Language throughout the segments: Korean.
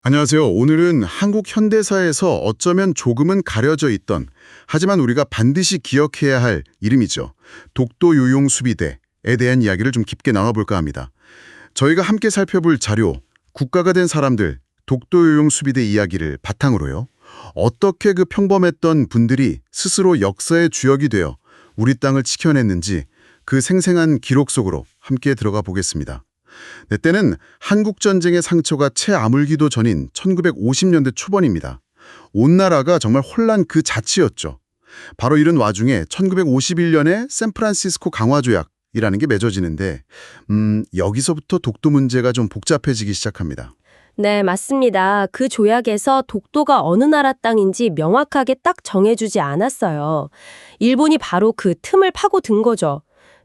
안녕하세요. 오늘은 한국 현대사에서 어쩌면 조금은 가려져 있던, 하지만 우리가 반드시 기억해야 할 이름이죠. 독도 요용 수비대에 대한 이야기를 좀 깊게 나눠볼까 합니다. 저희가 함께 살펴볼 자료, 국가가 된 사람들, 독도 요용 수비대 이야기를 바탕으로요. 어떻게 그 평범했던 분들이 스스로 역사의 주역이 되어 우리 땅을 지켜냈는지 그 생생한 기록 속으로 함께 들어가 보겠습니다. 네, 때는 한국전쟁의 상처가 채 아물기도 전인 1950년대 초반입니다. 온 나라가 정말 혼란 그 자체였죠. 바로 이런 와중에 1951년에 샌프란시스코 강화조약이라는 게 맺어지는데 여기서부터 독도 문제가 좀 복잡해지기 시작합니다. 네, 맞습니다. 그 조약에서 독도가 어느 나라 땅인지 명확하게 딱 정해주지 않았어요. 일본이 바로 그 틈을 파고든 거죠.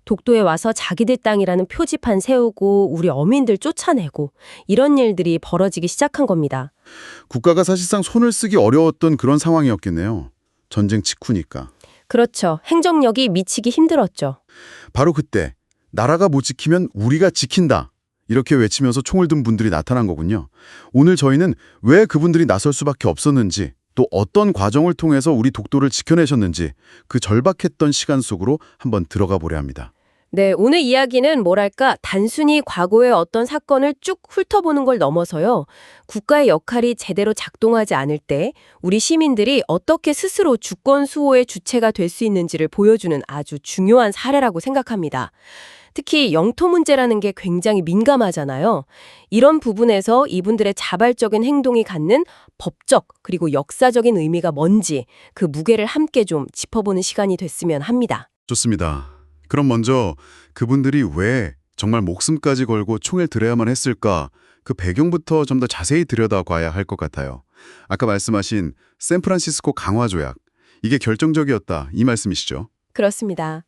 독도에 와서 자기들 땅이라는 표지판 세우고 우리 어민들 쫓아내고 이런 일들이 벌어지기 시작한 겁니다. 국가가 사실상 손을 쓰기 어려웠던 그런 상황이었겠네요. 전쟁 직후니까. 그렇죠. 행정력이 미치기 힘들었죠. 바로 그때 나라가 못 지키면 우리가 지킨다. 이렇게 외치면서 총을 든 분들이 나타난 거군요. 오늘 저희는 왜 그분들이 나설 수밖에 없었는지, 또 어떤 과정을 통해서 우리 독도를 지켜내셨는지 그 절박했던 시간 속으로 한번 들어가 보려 합니다. 네, 오늘 이야기는 뭐랄까 단순히 과거의 어떤 사건을 쭉 훑어보는 걸 넘어서요. 국가의 역할이 제대로 작동하지 않을 때 우리 시민들이 어떻게 스스로 주권 수호의 주체가 될 수 있는지를 보여주는 아주 중요한 사례라고 생각합니다. 특히 영토 문제라는 게 굉장히 민감하잖아요. 이런 부분에서 이분들의 자발적인 행동이 갖는 법적 그리고 역사적인 의미가 뭔지 그 무게를 함께 좀 짚어보는 시간이 됐으면 합니다. 좋습니다. 그럼 먼저 그분들이 왜 정말 목숨까지 걸고 총을 들어야만 했을까? 그 배경부터 좀 더 자세히 들여다봐야 할 것 같아요. 아까 말씀하신 샌프란시스코 강화조약, 이게 결정적이었다, 이 말씀이시죠? 그렇습니다.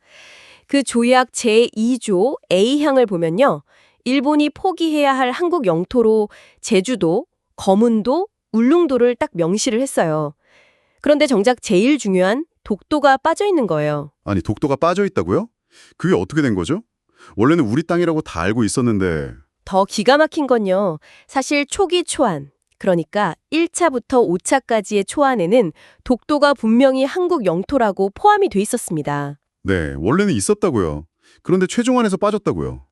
그 조약 제2조 A항을 보면요. 일본이 포기해야 할 한국 영토로 제주도, 거문도, 울릉도를 딱 명시를 했어요. 그런데 정작 제일 중요한 독도가 빠져 있는 거예요. 아니, 독도가 빠져 있다고요? 그게 어떻게 된 거죠? 원래는 우리 땅이라고 다 알고 있었는데. 더 기가 막힌 건요. 사실 초기 초안, 그러니까 1차부터 5차까지의 초안에는 독도가 분명히 한국 영토라고 포함이 돼 있었습니다. 네, 원래는 있었다고요. 그런데 최종안에서 빠졌다고요.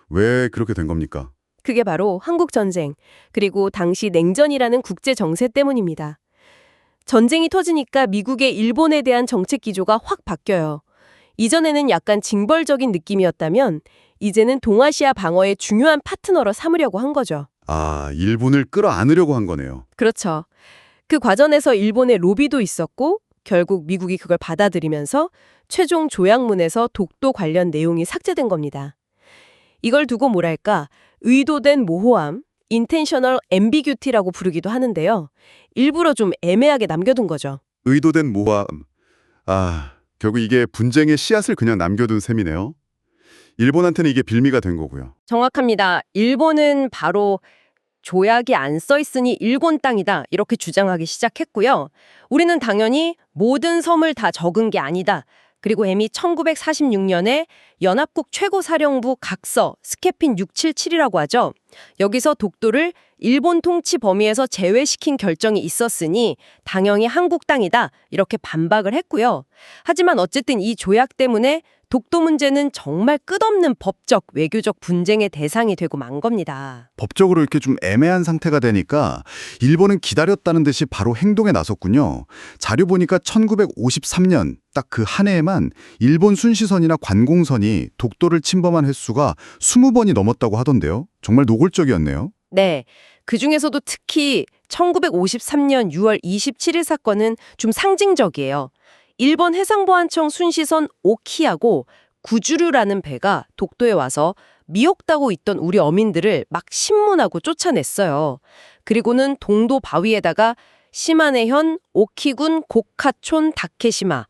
왜 그렇게 된 겁니까? 그게 바로 한국전쟁, 그리고 당시 냉전이라는 국제 정세 때문입니다. 전쟁이 터지니까 미국의 일본에 대한 정책 기조가 확 바뀌어요. 이전에는 약간 징벌적인 느낌이었다면 이제는 동아시아 방어의 중요한 파트너로 삼으려고 한 거죠. 일본을 끌어안으려고 한 거네요. 그렇죠. 그 과정에서 일본의 로비도 있었고 결국 미국이 그걸 받아들이면서 최종 조약문에서 독도 관련 내용이 삭제된 겁니다. 이걸 두고 뭐랄까 의도된 모호함, intentional ambiguity라고 부르기도 하는데요. 일부러 좀 애매하게 남겨둔 거죠. 의도된 모함. 결국 이게 분쟁의 씨앗을 그냥 남겨둔 셈이네요. 일본한테는 이게 빌미가 된 거고요. 정확합니다. 일본은 바로 조약이 안 써 있으니 일본 땅이다 이렇게 주장하기 시작했고요. 우리는 당연히 모든 섬을 다 적은 게 아니다. 그리고 이미 1946년에 연합국 최고사령부 각서 스케핀 677이라고 하죠. 여기서 독도를 일본 통치 범위에서 제외시킨 결정이 있었으니 당연히 한국 땅이다 이렇게 반박을 했고요. 하지만 어쨌든 이 조약 때문에 독도 문제는 정말 끝없는 법적, 외교적 분쟁의 대상이 되고 만 겁니다. 법적으로 이렇게 좀 애매한 상태가 되니까 일본은 기다렸다는 듯이 바로 행동에 나섰군요. 자료 보니까 1953년 딱 그 한 해에만 일본 순시선이나 관공선이 독도를 침범한 횟수가 20번이 넘었다고 하던데요. 정말 노골적이었네요. 네. 그중에서도 특히 1953년 6월 27일 사건은 좀 상징적이에요. 일본 해상보안청 순시선 오키하고 구주류라는 배가 독도에 와서 미혹다고 있던 우리 어민들을 막 신문하고 쫓아냈어요. 그리고는 동도 바위에다가 시마네현 오키군 고카촌 다케시마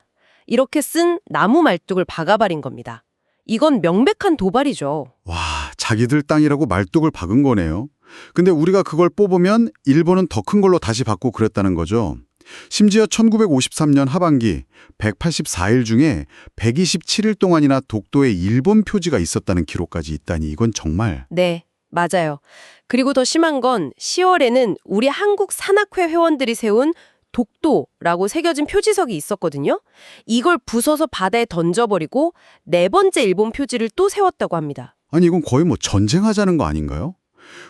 이렇게 쓴 나무 말뚝을 박아버린 겁니다. 이건 명백한 도발이죠. 와, 자기들 땅이라고 말뚝을 박은 거네요. 근데 우리가 그걸 뽑으면 일본은 더 큰 걸로 다시 받고 그랬다는 거죠. 심지어 1953년 하반기 184일 중에 127일 동안이나 독도에 일본 표지가 있었다는 기록까지 있다니 이건 정말. 네. 맞아요. 그리고 더 심한 건 10월에는 우리 한국 산악회 회원들이 세운 독도라고 새겨진 표지석이 있었거든요. 이걸 부숴서 바다에 던져버리고 네 번째 일본 표지를 또 세웠다고 합니다. 아니 이건 거의 뭐 전쟁하자는 거 아닌가요?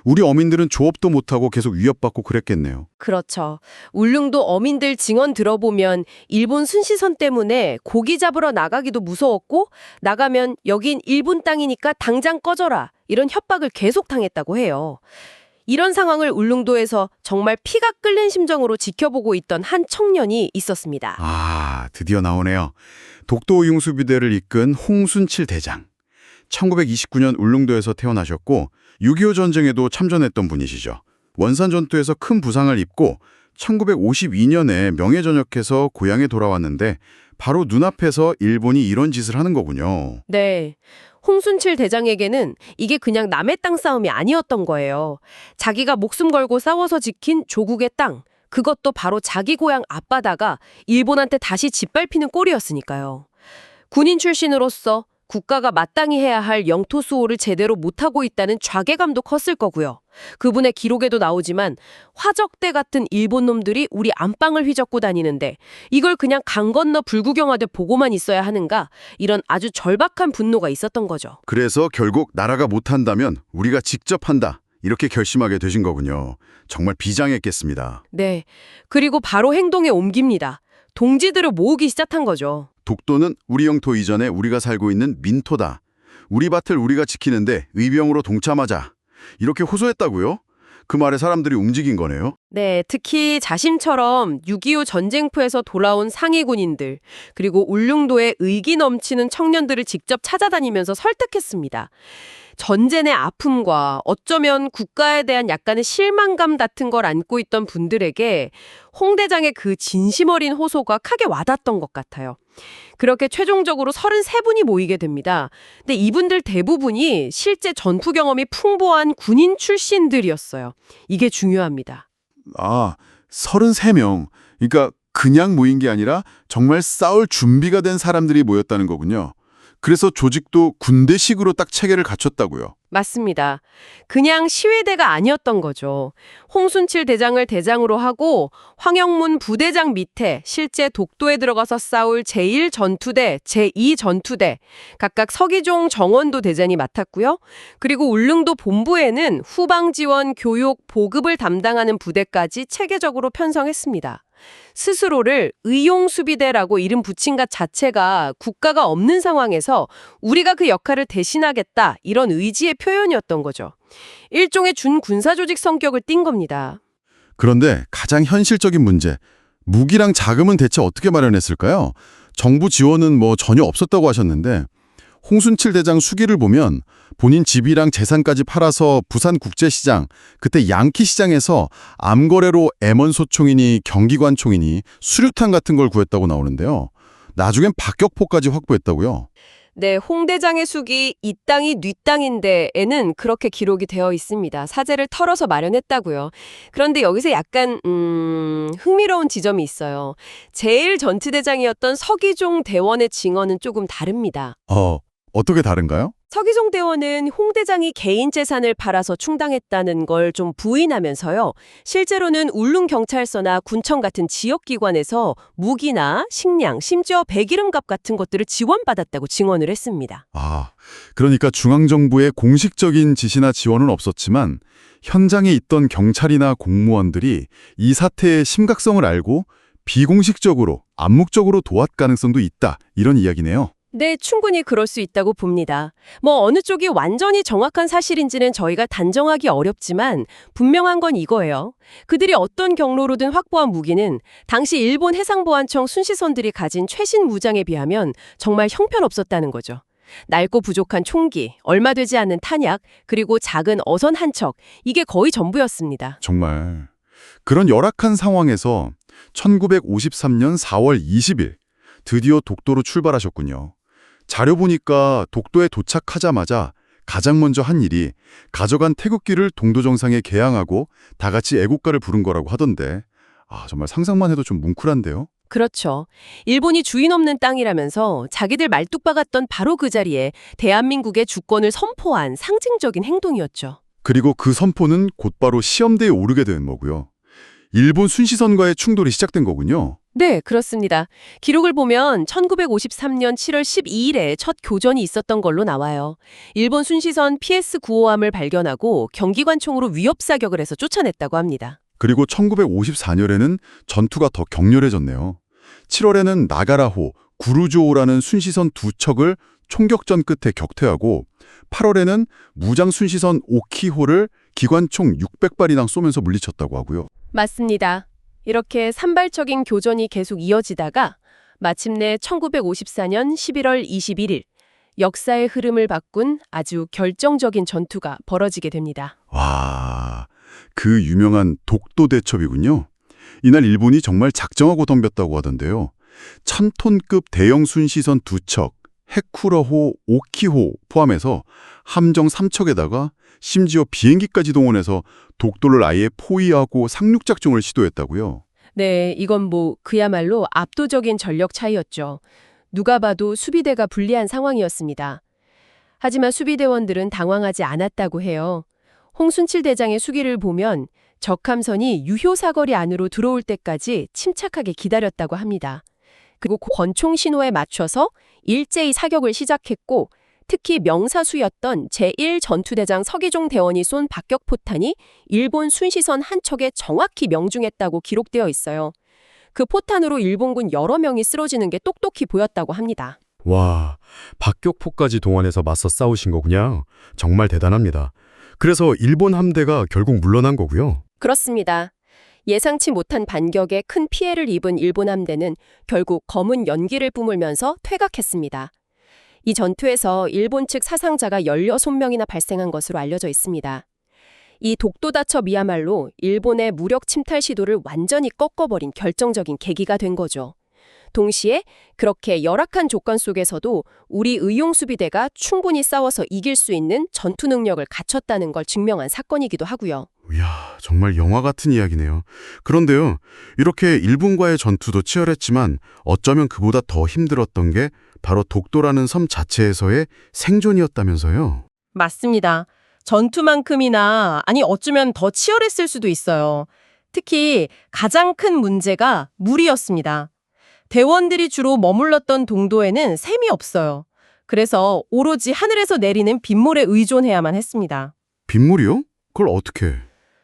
우리 어민들은 조업도 못하고 계속 위협받고 그랬겠네요. 그렇죠. 울릉도 어민들 증언 들어보면 일본 순시선 때문에 고기 잡으러 나가기도 무서웠고 나가면 여긴 일본 땅이니까 당장 꺼져라 이런 협박을 계속 당했다고 해요. 이런 상황을 울릉도에서 정말 피가 끓는 심정으로 지켜보고 있던 한 청년이 있었습니다. 아, 드디어 나오네요. 독도 융수비대를 이끈 홍순칠 대장. 1929년 울릉도에서 태어나셨고 6.25 전쟁에도 참전했던 분이시죠. 원산 전투에서 큰 부상을 입고 1952년에 명예전역해서 고향에 돌아왔는데 바로 눈앞에서 일본이 이런 짓을 하는 거군요. 네. 홍순칠 대장에게는 이게 그냥 남의 땅 싸움이 아니었던 거예요. 자기가 목숨 걸고 싸워서 지킨 조국의 땅, 그것도 바로 자기 고향 앞바다가 일본한테 다시 짓밟히는 꼴이었으니까요. 군인 출신으로서 국가가 마땅히 해야 할 영토 수호를 제대로 못하고 있다는 좌괴감도 컸을 거고요. 그분의 기록에도 나오지만 화적대 같은 일본 놈들이 우리 안방을 휘젓고 다니는데 이걸 그냥 강 건너 불구경하듯 보고만 있어야 하는가 이런 아주 절박한 분노가 있었던 거죠. 그래서 결국 나라가 못한다면 우리가 직접 한다. 이렇게 결심하게 되신 거군요. 정말 비장했겠습니다. 네. 그리고 바로 행동에 옮깁니다. 동지들을 모으기 시작한 거죠. 독도는 우리 영토 이전에 우리가 살고 있는 민토다. 우리 밭을 우리가 지키는데 의병으로 동참하자. 이렇게 호소했다고요? 그 말에 사람들이 움직인 거네요. 네, 특히 자심처럼 6.25 전쟁포에서 돌아온 상위 군인들, 그리고 울릉도에 의기 넘치는 청년들을 직접 찾아다니면서 설득했습니다. 전쟁의 아픔과 어쩌면 국가에 대한 약간의 실망감 같은 걸 안고 있던 분들에게 홍 대장의 그 진심 어린 호소가 크게 와닿았던 것 같아요. 그렇게 최종적으로 33분이 모이게 됩니다. 근데 이분들 대부분이 실제 전투 경험이 풍부한 군인 출신들이었어요. 이게 중요합니다. 아, 33명. 그러니까 그냥 모인 게 아니라 정말 싸울 준비가 된 사람들이 모였다는 거군요. 그래서 조직도 군대식으로 딱 체계를 갖췄다고요. 맞습니다. 그냥 시위대가 아니었던 거죠. 홍순칠 대장을 대장으로 하고 황영문 부대장 밑에 실제 독도에 들어가서 싸울 제1전투대, 제2전투대, 각각 서기종 정원도 대장이 맡았고요. 그리고 울릉도 본부에는 후방 지원, 교육, 보급을 담당하는 부대까지 체계적으로 편성했습니다. 스스로를 의용수비대라고 이름 붙인 것 자체가 국가가 없는 상황에서 우리가 그 역할을 대신하겠다 이런 의지의 표현이었던 거죠. 일종의 준군사조직 성격을 띈 겁니다. 그런데 가장 현실적인 문제, 무기랑 자금은 대체 어떻게 마련했을까요? 정부 지원은 뭐 전혀 없었다고 하셨는데 홍순칠 대장 수기를 보면 본인 집이랑 재산까지 팔아서 부산 국제시장, 그때 양키시장에서 암거래로 M1 소총이니 경기관 총이니 수류탄 같은 걸 구했다고 나오는데요. 나중엔 박격포까지 확보했다고요. 네, 홍 대장의 숙이 이 땅이 네 땅인데에는 그렇게 기록이 되어 있습니다. 사재를 털어서 마련했다고요. 그런데 여기서 약간 흥미로운 지점이 있어요. 제1전투대장이었던 서기종 대원의 증언은 조금 다릅니다. 어떻게 다른가요? 서기종 대원은 홍 대장이 개인 재산을 팔아서 충당했다는 걸 좀 부인하면서요. 실제로는 울릉경찰서나 군청 같은 지역기관에서 무기나 식량, 심지어 배기름값 같은 것들을 지원받았다고 증언을 했습니다. 아, 그러니까 중앙정부의 공식적인 지시나 지원은 없었지만 현장에 있던 경찰이나 공무원들이 이 사태의 심각성을 알고 비공식적으로, 암묵적으로 도왔 가능성도 있다. 이런 이야기네요. 네, 충분히 그럴 수 있다고 봅니다. 뭐 어느 쪽이 완전히 정확한 사실인지는 저희가 단정하기 어렵지만 분명한 건 이거예요. 그들이 어떤 경로로든 확보한 무기는 당시 일본 해상보안청 순시선들이 가진 최신 무장에 비하면 정말 형편없었다는 거죠. 낡고 부족한 총기, 얼마 되지 않는 탄약, 그리고 작은 어선 한 척, 이게 거의 전부였습니다. 정말 그런 열악한 상황에서 1953년 4월 20일 드디어 독도로 출발하셨군요. 자료 보니까 독도에 도착하자마자 가장 먼저 한 일이 가져간 태극기를 동도 정상에 개양하고 다 같이 애국가를 부른 거라고 하던데 정말 상상만 해도 좀 뭉클한데요? 그렇죠. 일본이 주인 없는 땅이라면서 자기들 말뚝 박았던 바로 그 자리에 대한민국의 주권을 선포한 상징적인 행동이었죠. 그리고 그 선포는 곧바로 시험대에 오르게 된 거고요. 일본 순시선과의 충돌이 시작된 거군요. 네, 그렇습니다. 기록을 보면 1953년 7월 12일에 첫 교전이 있었던 걸로 나와요. 일본 순시선 PS-95함을 발견하고 경기관총으로 위협 사격을 해서 쫓아냈다고 합니다. 그리고 1954년에는 전투가 더 격렬해졌네요. 7월에는 나가라호, 구루조오라는 순시선 두 척을 총격전 끝에 격퇴하고 8월에는 무장 순시선 오키호를 기관총 600발이나 쏘면서 물리쳤다고 하고요. 맞습니다. 이렇게 산발적인 교전이 계속 이어지다가 마침내 1954년 11월 21일 역사의 흐름을 바꾼 아주 결정적인 전투가 벌어지게 됩니다. 와, 그 유명한 독도 대첩이군요. 이날 일본이 정말 작정하고 덤볐다고 하던데요. 1000톤급 대형 순시선 두 척, 헤쿠러호, 오키호 포함해서 함정 3척에다가 심지어 비행기까지 동원해서 독도를 아예 포위하고 상륙작전을 시도했다고요. 네, 이건 그야말로 압도적인 전력 차이였죠. 누가 봐도 수비대가 불리한 상황이었습니다. 하지만 수비대원들은 당황하지 않았다고 해요. 홍순칠 대장의 수기를 보면 적함선이 유효 사거리 안으로 들어올 때까지 침착하게 기다렸다고 합니다. 그리고 권총 신호에 맞춰서 일제히 사격을 시작했고 특히 명사수였던 제1전투대장 서기종 대원이 쏜 박격포탄이 일본 순시선 한 척에 정확히 명중했다고 기록되어 있어요. 그 포탄으로 일본군 여러 명이 쓰러지는 게 똑똑히 보였다고 합니다. 와, 박격포까지 동원해서 맞서 싸우신 거군요. 정말 대단합니다. 그래서 일본 함대가 결국 물러난 거고요. 그렇습니다. 예상치 못한 반격에 큰 피해를 입은 일본 함대는 결국 검은 연기를 뿜으면서 퇴각했습니다. 이 전투에서 일본 측 사상자가 16명이나 발생한 것으로 알려져 있습니다. 이 독도 다첩이야말로 일본의 무력 침탈 시도를 완전히 꺾어버린 결정적인 계기가 된 거죠. 동시에 그렇게 열악한 조건 속에서도 우리 의용수비대가 충분히 싸워서 이길 수 있는 전투 능력을 갖췄다는 걸 증명한 사건이기도 하고요. 이야, 정말 영화 같은 이야기네요. 그런데요, 이렇게 일본과의 전투도 치열했지만 어쩌면 그보다 더 힘들었던 게 바로 독도라는 섬 자체에서의 생존이었다면서요. 맞습니다. 전투만큼이나 어쩌면 더 치열했을 수도 있어요. 특히 가장 큰 문제가 물이었습니다. 대원들이 주로 머물렀던 동도에는 샘이 없어요. 그래서 오로지 하늘에서 내리는 빗물에 의존해야만 했습니다. 빗물이요? 그걸 어떻게?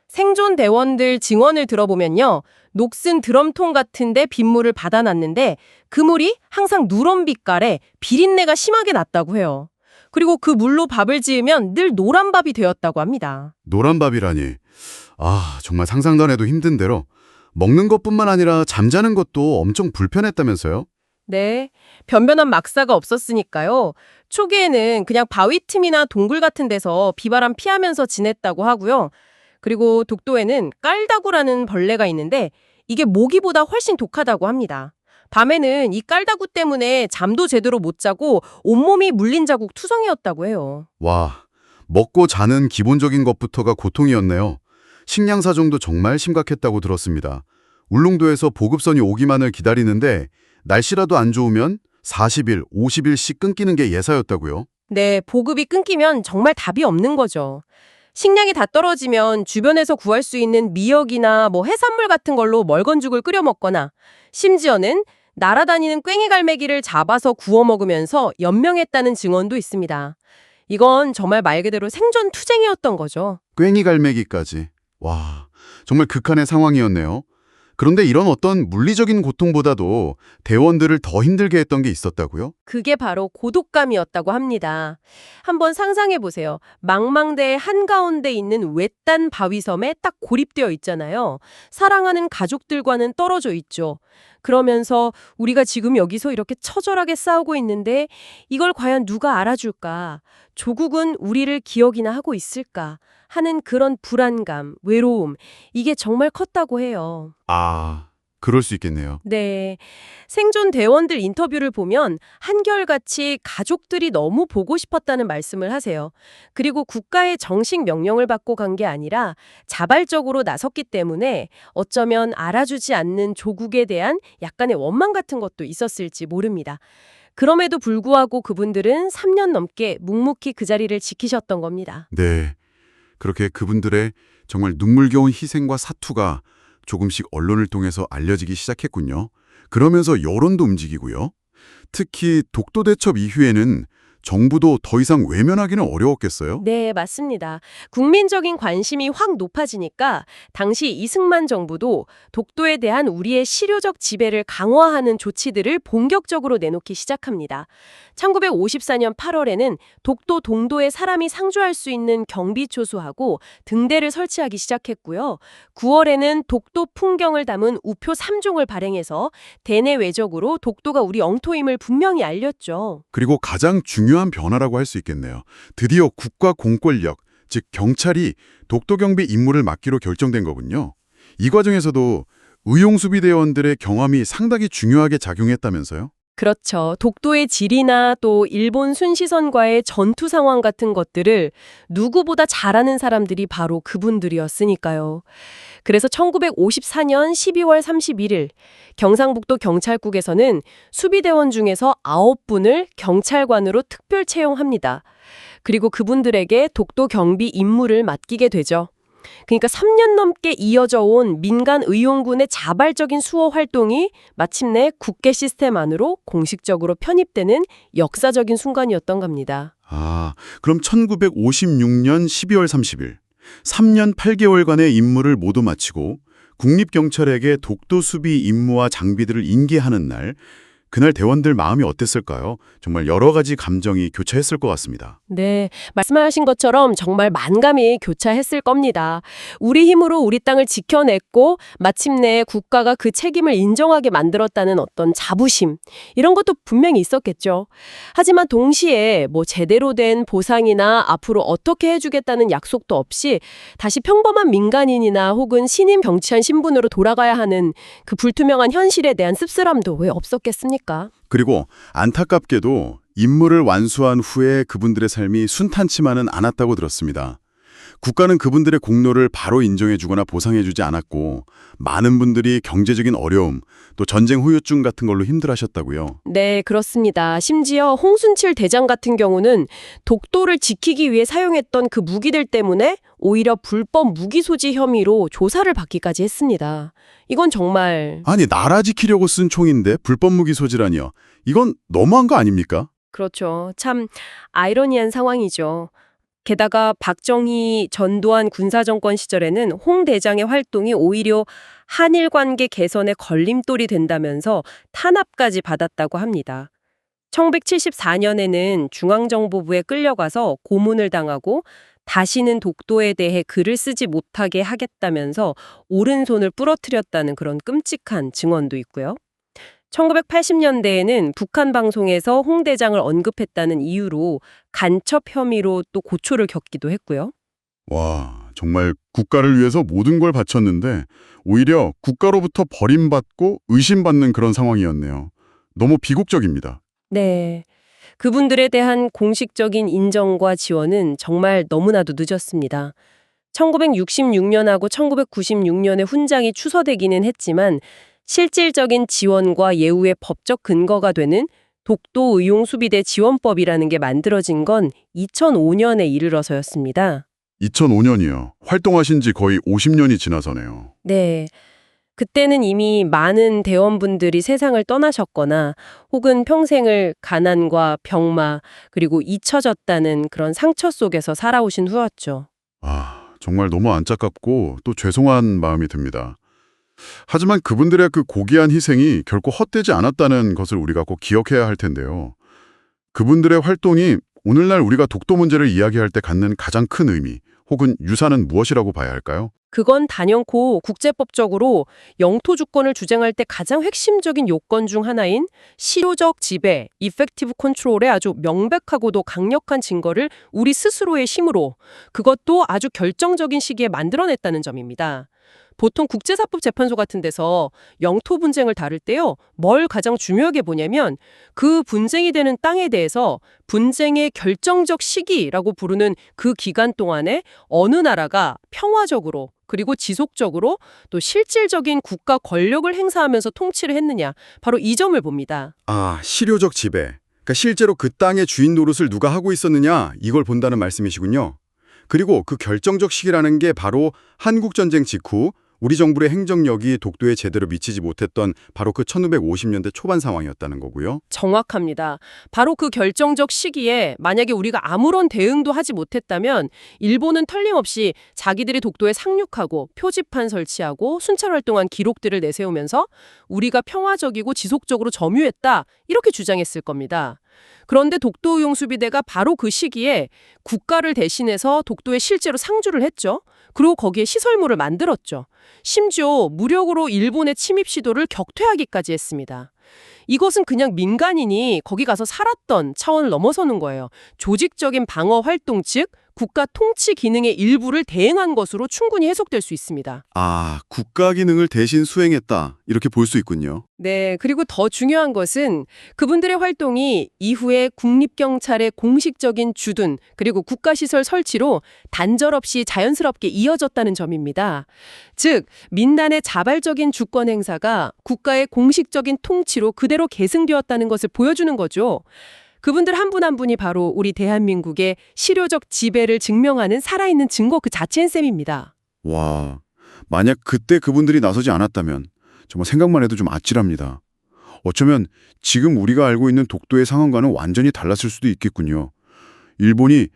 생존 대원들 증언을 들어보면요. 녹슨 드럼통 같은데 빗물을 받아놨는데 그 물이 항상 누런 빛깔에 비린내가 심하게 났다고 해요. 그리고 그 물로 밥을 지으면 늘 노란 밥이 되었다고 합니다. 노란 밥이라니. 아, 정말 상상도 안 해도 힘든 대로 먹는 것뿐만 아니라 잠자는 것도 엄청 불편했다면서요? 네, 변변한 막사가 없었으니까요. 초기에는 그냥 바위 틈이나 동굴 같은 데서 비바람 피하면서 지냈다고 하고요. 그리고 독도에는 깔다구라는 벌레가 있는데 이게 모기보다 훨씬 독하다고 합니다. 밤에는 이 깔다구 때문에 잠도 제대로 못 자고 온몸이 물린 자국 투성이었다고 해요. 와, 먹고 자는 기본적인 것부터가 고통이었네요. 식량 사정도 정말 심각했다고 들었습니다. 울릉도에서 보급선이 오기만을 기다리는데 날씨라도 안 좋으면 40일, 50일씩 끊기는 게 예사였다고요? 네, 보급이 끊기면 정말 답이 없는 거죠. 식량이 다 떨어지면 주변에서 구할 수 있는 미역이나 해산물 같은 걸로 멀건죽을 끓여 먹거나 심지어는 날아다니는 괭이 갈매기를 잡아서 구워 먹으면서 연명했다는 증언도 있습니다. 이건 정말 말 그대로 생존 투쟁이었던 거죠. 괭이 갈매기까지. 와, 정말 극한의 상황이었네요. 그런데 이런 어떤 물리적인 고통보다도 대원들을 더 힘들게 했던 게 있었다고요? 그게 바로 고독감이었다고 합니다. 한번 상상해 보세요. 망망대의 한가운데 있는 외딴 바위섬에 딱 고립되어 있잖아요. 사랑하는 가족들과는 떨어져 있죠. 그러면서 우리가 지금 여기서 이렇게 처절하게 싸우고 있는데 이걸 과연 누가 알아줄까? 조국은 우리를 기억이나 하고 있을까? 하는 그런 불안감, 외로움, 이게 정말 컸다고 해요. 아, 그럴 수 있겠네요. 네. 생존 대원들 인터뷰를 보면 한결같이 가족들이 너무 보고 싶었다는 말씀을 하세요. 그리고 국가의 정식 명령을 받고 간 게 아니라 자발적으로 나섰기 때문에 어쩌면 알아주지 않는 조국에 대한 약간의 원망 같은 것도 있었을지 모릅니다. 그럼에도 불구하고 그분들은 3년 넘게 묵묵히 그 자리를 지키셨던 겁니다. 네. 그렇게 그분들의 정말 눈물겨운 희생과 사투가 조금씩 언론을 통해서 알려지기 시작했군요. 그러면서 여론도 움직이고요. 특히 독도 대첩 이후에는 정부도 더 이상 외면하기는 어려웠겠어요? 네, 맞습니다. 국민적인 관심이 확 높아지니까 당시 이승만 정부도 독도에 대한 우리의 실효적 지배를 강화하는 조치들을 본격적으로 내놓기 시작합니다. 1954년 8월에는 독도 동도에 사람이 상주할 수 있는 경비초소하고 등대를 설치하기 시작했고요. 9월에는 독도 풍경을 담은 우표 3종을 발행해서 대내 외적으로 독도가 우리 영토임을 분명히 알렸죠. 그리고 가장 중요한 변화라고 할 수 있겠네요. 드디어 국가 공권력, 즉 경찰이 독도 경비 임무를 맡기로 결정된 거군요. 이 과정에서도 의용수비대원들의 경험이 상당히 중요하게 작용했다면서요? 그렇죠. 독도의 지리나 또 일본 순시선과의 전투 상황 같은 것들을 누구보다 잘 아는 사람들이 바로 그분들이었으니까요. 그래서 1954년 12월 31일 경상북도 경찰국에서는 수비대원 중에서 9분을 경찰관으로 특별 채용합니다. 그리고 그분들에게 독도 경비 임무를 맡기게 되죠. 그러니까 3년 넘게 이어져 온 민간 의용군의 자발적인 수호 활동이 마침내 국계 시스템 안으로 공식적으로 편입되는 역사적인 순간이었던 겁니다. 아, 그럼 1956년 12월 30일, 3년 8개월간의 임무를 모두 마치고 국립경찰에게 독도 수비 임무와 장비들을 인계하는 날, 그날 대원들 마음이 어땠을까요? 정말 여러 가지 감정이 교차했을 것 같습니다. 네, 말씀하신 것처럼 정말 만감이 교차했을 겁니다. 우리 힘으로 우리 땅을 지켜냈고 마침내 국가가 그 책임을 인정하게 만들었다는 어떤 자부심, 이런 것도 분명히 있었겠죠. 하지만 동시에 제대로 된 보상이나 앞으로 어떻게 해주겠다는 약속도 없이 다시 평범한 민간인이나 혹은 신임 경찰 신분으로 돌아가야 하는 그 불투명한 현실에 대한 씁쓸함도 왜 없었겠습니까? 그리고 안타깝게도 임무를 완수한 후에 그분들의 삶이 순탄치만은 않았다고 들었습니다. 국가는 그분들의 공로를 바로 인정해주거나 보상해주지 않았고 많은 분들이 경제적인 어려움, 또 전쟁 후유증 같은 걸로 힘들어하셨다고요. 네, 그렇습니다. 심지어 홍순칠 대장 같은 경우는 독도를 지키기 위해 사용했던 그 무기들 때문에 오히려 불법 무기 소지 혐의로 조사를 받기까지 했습니다. 이건 정말... 아니, 나라 지키려고 쓴 총인데 불법 무기 소지라니요. 이건 너무한 거 아닙니까? 그렇죠. 참 아이러니한 상황이죠. 게다가 박정희 전두환 군사정권 시절에는 홍 대장의 활동이 오히려 한일 관계 개선에 걸림돌이 된다면서 탄압까지 받았다고 합니다. 1974년에는 중앙정보부에 끌려가서 고문을 당하고 다시는 독도에 대해 글을 쓰지 못하게 하겠다면서 오른손을 부러뜨렸다는 그런 끔찍한 증언도 있고요. 1980년대에는 북한 방송에서 홍 대장을 언급했다는 이유로 간첩 혐의로 또 고초를 겪기도 했고요. 와, 정말 국가를 위해서 모든 걸 바쳤는데 오히려 국가로부터 버림받고 의심받는 그런 상황이었네요. 너무 비극적입니다. 네. 그분들에 대한 공식적인 인정과 지원은 정말 너무나도 늦었습니다. 1966년하고 1996년에 훈장이 취소되기는 했지만 실질적인 지원과 예우의 법적 근거가 되는 독도 의용수비대 지원법이라는 게 만들어진 건 2005년에 이르러서였습니다. 2005년이요. 활동하신 지 거의 50년이 지나서네요. 네. 그때는 이미 많은 대원분들이 세상을 떠나셨거나 혹은 평생을 가난과 병마 그리고 잊혀졌다는 그런 상처 속에서 살아오신 후였죠. 아, 정말 너무 안타깝고 또 죄송한 마음이 듭니다. 하지만 그분들의 그 고귀한 희생이 결코 헛되지 않았다는 것을 우리가 꼭 기억해야 할 텐데요. 그분들의 활동이 오늘날 우리가 독도 문제를 이야기할 때 갖는 가장 큰 의미 혹은 유산은 무엇이라고 봐야 할까요? 그건 단연코 국제법적으로 영토 주권을 주장할 때 가장 핵심적인 요건 중 하나인 실효적 지배, effective control의 아주 명백하고도 강력한 증거를 우리 스스로의 힘으로 그것도 아주 결정적인 시기에 만들어냈다는 점입니다. 보통 국제사법재판소 같은 데서 영토 분쟁을 다룰 때요, 뭘 가장 중요하게 보냐면 그 분쟁이 되는 땅에 대해서 분쟁의 결정적 시기라고 부르는 그 기간 동안에 어느 나라가 평화적으로 그리고 지속적으로 또 실질적인 국가 권력을 행사하면서 통치를 했느냐, 바로 이 점을 봅니다. 아, 실효적 지배. 그러니까 실제로 그 땅의 주인 노릇을 누가 하고 있었느냐, 이걸 본다는 말씀이시군요. 그리고 그 결정적 시기라는 게 바로 한국전쟁 직후 우리 정부의 행정력이 독도에 제대로 미치지 못했던 바로 그 1950년대 초반 상황이었다는 거고요. 정확합니다. 바로 그 결정적 시기에 만약에 우리가 아무런 대응도 하지 못했다면 일본은 틀림없이 자기들이 독도에 상륙하고 표지판 설치하고 순찰 활동한 기록들을 내세우면서 우리가 평화적이고 지속적으로 점유했다 이렇게 주장했을 겁니다. 그런데 독도의용수비대가 바로 그 시기에 국가를 대신해서 독도에 실제로 상주를 했죠. 그리고 거기에 시설물을 만들었죠. 심지어 무력으로 일본의 침입 시도를 격퇴하기까지 했습니다. 이것은 그냥 민간인이 거기 가서 살았던 차원을 넘어서는 거예요. 조직적인 방어 활동, 즉 국가 통치 기능의 일부를 대행한 것으로 충분히 해석될 수 있습니다. 아, 국가 기능을 대신 수행했다. 이렇게 볼 수 있군요. 네, 그리고 더 중요한 것은 그분들의 활동이 이후에 국립경찰의 공식적인 주둔 그리고 국가시설 설치로 단절없이 자연스럽게 이어졌다는 점입니다. 즉, 민단의 자발적인 주권 행사가 국가의 공식적인 통치로 그대로 계승되었다는 것을 보여주는 거죠. 그분들 한 분 한 분이 바로 우리 대한민국의 실효적 지배를 증명하는 살아있는 증거 그 자체인 셈입니다. 와, 만약 그때 그분들이 나서지 않았다면 정말 생각만 해도 좀 아찔합니다. 어쩌면 지금 우리가 알고 있는 독도의 상황과는 완전히 달랐을 수도 있겠군요. 일본이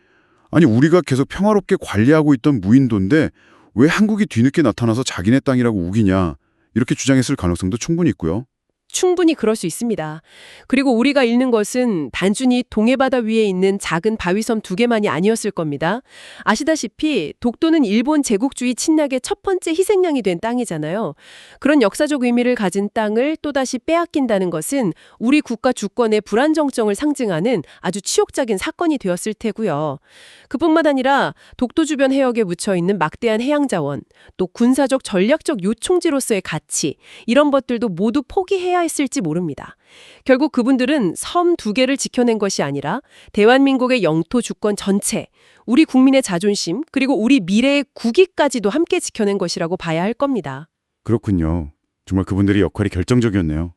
아니 우리가 계속 평화롭게 관리하고 있던 무인도인데 왜 한국이 뒤늦게 나타나서 자기네 땅이라고 우기냐 이렇게 주장했을 가능성도 충분히 있고요. 충분히 그럴 수 있습니다. 그리고 우리가 읽는 것은 단순히 동해바다 위에 있는 작은 바위섬 2개만이 아니었을 겁니다. 아시다시피 독도는 일본 제국주의 침략의 첫 번째 희생양이 된 땅이잖아요. 그런 역사적 의미를 가진 땅을 또다시 빼앗긴다는 것은 우리 국가 주권의 불안정성을 상징하는 아주 치욕적인 사건이 되었을 테고요. 그뿐만 아니라 독도 주변 해역에 묻혀있는 막대한 해양자원, 또 군사적 전략적 요충지로서의 가치, 이런 것들도 모두 포기해야 했을지 모릅니다. 결국 그분들은 섬 2개를 지켜낸 것이 아니라 대한민국의 영토 주권 전체, 우리 국민의 자존심, 그리고 우리 미래의 국위까지도 함께 지켜낸 것이라고 봐야 할 겁니다. 그렇군요. 정말 그분들의 역할이 결정적이었네요.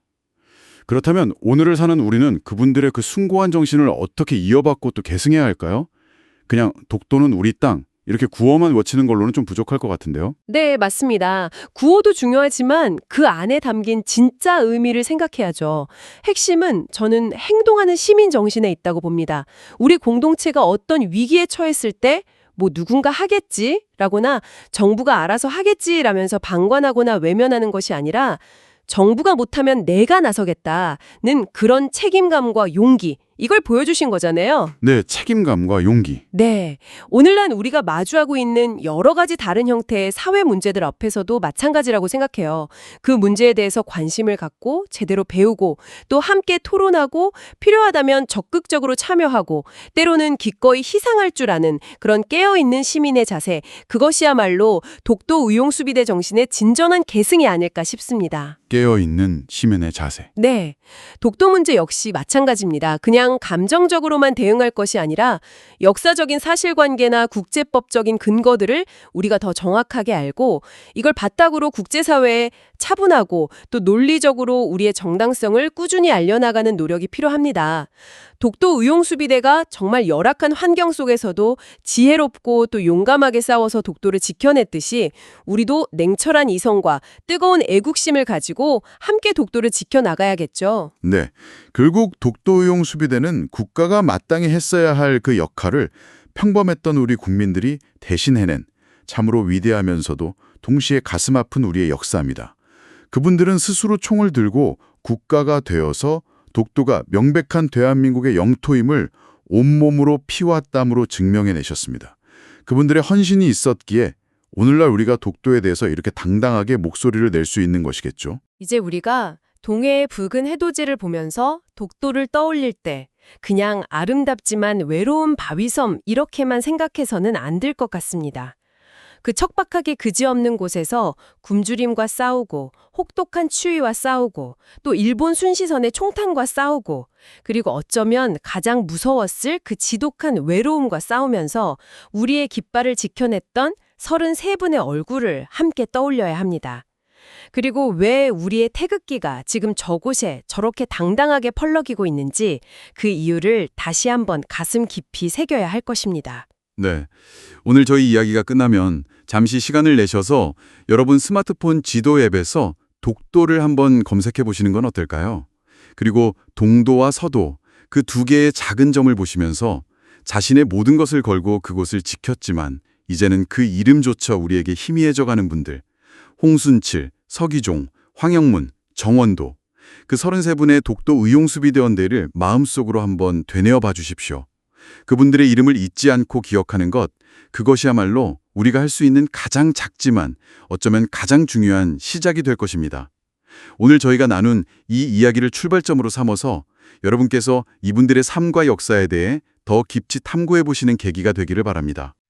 그렇다면 오늘을 사는 우리는 그분들의 그 숭고한 정신을 어떻게 이어받고 또 계승해야 할까요? 그냥 독도는 우리 땅 이렇게 구호만 외치는 걸로는 좀 부족할 것 같은데요. 네, 맞습니다. 구호도 중요하지만 그 안에 담긴 진짜 의미를 생각해야죠. 핵심은 저는 행동하는 시민 정신에 있다고 봅니다. 우리 공동체가 어떤 위기에 처했을 때 누군가 하겠지? 라거나 정부가 알아서 하겠지? 라면서 방관하거나 외면하는 것이 아니라 정부가 못하면 내가 나서겠다는 그런 책임감과 용기, 이걸 보여주신 거잖아요. 네, 책임감과 용기. 네. 오늘날 우리가 마주하고 있는 여러 가지 다른 형태의 사회 문제들 앞에서도 마찬가지라고 생각해요. 그 문제에 대해서 관심을 갖고 제대로 배우고 또 함께 토론하고 필요하다면 적극적으로 참여하고 때로는 기꺼이 희생할 줄 아는 그런 깨어있는 시민의 자세, 그것이야말로 독도 의용수비대 정신의 진전한 계승이 아닐까 싶습니다. 깨어있는 시민의 자세. 네. 독도 문제 역시 마찬가지입니다. 그냥 감정적으로만 대응할 것이 아니라 역사적인 사실관계나 국제법적인 근거들을 우리가 더 정확하게 알고 이걸 바탕으로 국제사회에 차분하고 또 논리적으로 우리의 정당성을 꾸준히 알려나가는 노력이 필요합니다. 독도 의용수비대가 정말 열악한 환경 속에서도 지혜롭고 또 용감하게 싸워서 독도를 지켜냈듯이 우리도 냉철한 이성과 뜨거운 애국심을 가지고 함께 독도를 지켜나가야겠죠. 네, 결국 독도의용 수비대는 국가가 마땅히 했어야 할 그 역할을 평범했던 우리 국민들이 대신 해낸 참으로 위대하면서도 동시에 가슴 아픈 우리의 역사입니다. 그분들은 스스로 총을 들고 국가가 되어서 독도가 명백한 대한민국의 영토임을 온몸으로 피와 땀으로 증명해내셨습니다. 그분들의 헌신이 있었기에 오늘날 우리가 독도에 대해서 이렇게 당당하게 목소리를 낼 수 있는 것이겠죠. 이제 우리가 동해의 붉은 해돋이를 보면서 독도를 떠올릴 때 그냥 아름답지만 외로운 바위섬 이렇게만 생각해서는 안 될 것 같습니다. 그 척박하게 그지없는 곳에서 굶주림과 싸우고 혹독한 추위와 싸우고 또 일본 순시선의 총탄과 싸우고 그리고 어쩌면 가장 무서웠을 그 지독한 외로움과 싸우면서 우리의 깃발을 지켜냈던 33분의 얼굴을 함께 떠올려야 합니다. 그리고 왜 우리의 태극기가 지금 저곳에 저렇게 당당하게 펄럭이고 있는지 그 이유를 다시 한번 가슴 깊이 새겨야 할 것입니다. 네. 오늘 저희 이야기가 끝나면 잠시 시간을 내셔서 여러분 스마트폰 지도 앱에서 독도를 한번 검색해 보시는 건 어떨까요? 그리고 동도와 서도 그 두 개의 작은 점을 보시면서 자신의 모든 것을 걸고 그곳을 지켰지만 이제는 그 이름조차 우리에게 희미해져가는 분들, 홍순칠, 서기종, 황영문, 정원도, 그 33분의 독도 의용수비대원대를 마음속으로 한번 되뇌어 봐 주십시오. 그분들의 이름을 잊지 않고 기억하는 것, 그것이야말로 우리가 할 수 있는 가장 작지만 어쩌면 가장 중요한 시작이 될 것입니다. 오늘 저희가 나눈 이 이야기를 출발점으로 삼아서 여러분께서 이분들의 삶과 역사에 대해 더 깊이 탐구해 보시는 계기가 되기를 바랍니다.